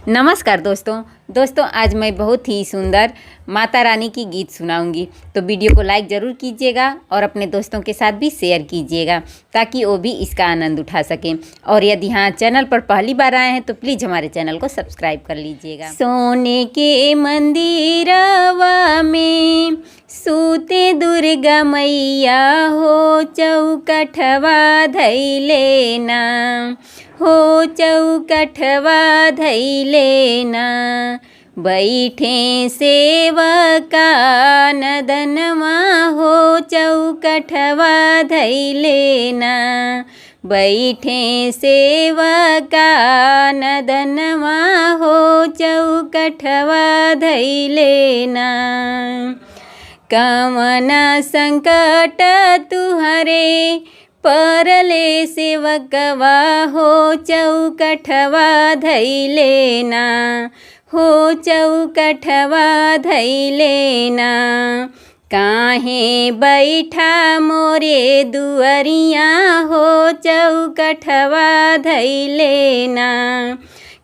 नमस्कार दोस्तों आज मैं बहुत ही सुंदर माता रानी की गीत सुनाऊंगी। तो वीडियो को लाइक ज़रूर कीजिएगा और अपने दोस्तों के साथ भी शेयर कीजिएगा ताकि वो भी इसका आनंद उठा सकें। और यदि हाँ चैनल पर पहली बार आए हैं तो प्लीज़ हमारे चैनल को सब्सक्राइब कर लीजिएगा। सोने के मंदिरवा में सूते दुर्गा मैया हो, चौकठवा धैले ना हो, चौकठवा धैले ना। बैठे सेवका नदनमा हो, चौकठवा धैले ना। बैठे सेवका नदनमा हो, चौकठवा धैले ना। कामना संकट तुहरे परले सेवकवा हो, चौकठवा धैले ना हो, चौकठवा धैले ना। काहे बैठा मोरे दुअरिया हो, चौकठवा धैले ना।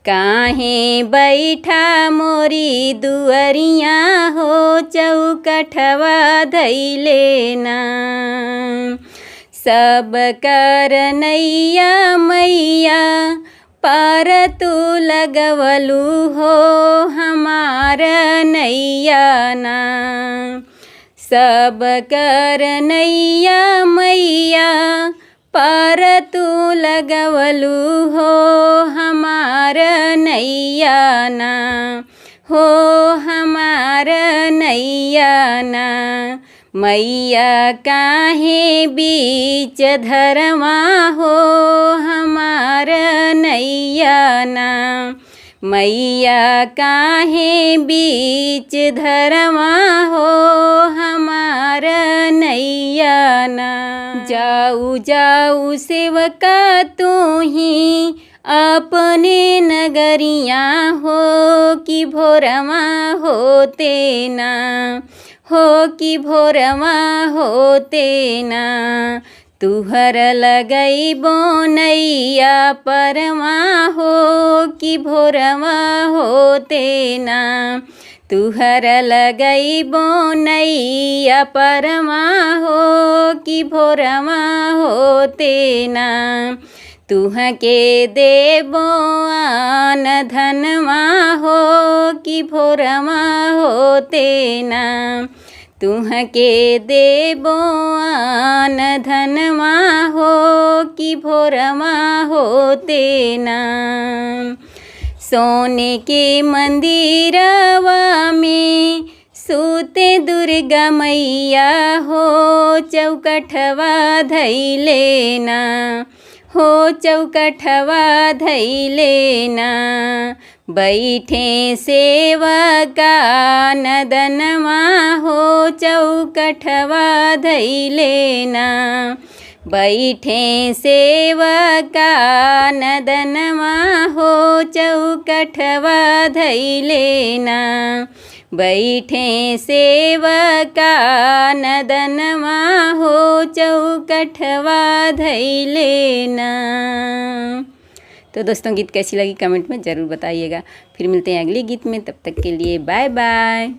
काहे बैठा मोरी दुअरिया हो, चौकठवा धैले ना। सब कर नैया मैया पार तू लगवलू हो, हमार नैया ना। सब कर नैया मैया पार तू लगवलू हो, हमार नैया ना हो, हमार नैया ना। मैया काहे बीच धरमा हो, हमार नैया ना। मैया काहे बीच धरमा हो, हमार नैया ना। जाऊ जाऊ सेवका तू ही अपने नगरिया हो, कि भोरमा होते ना हो, कि भोरमा होते ना। तुहर लगैबो नैया परमा हो, कि भोरमा होते ना। तुहर लगैबो नैया परमा हो, कि भोरमा होते ना। तुहके देबो आन धनमा हो, कि भोरमा होते ना। तुहके देबो आन धनमा हो, कि भोरमा होते ना। सोने के मंदिरवा में सूते दुर्गा मैया हो, चौकठवा धैले ना हो, चौकठवा धैले ना। बैठे सेवका नदनमा हो, चौकठवा धैले ना। बैठे सेवका नदनमा हो, चौकठवा धैले ना। बैठे सेवका नदनमा हो, चौकठवा धैले ना। तो दोस्तों गीत कैसी लगी कमेंट में ज़रूर बताइएगा। फिर मिलते हैं अगले गीत में, तब तक के लिए बाय बाय।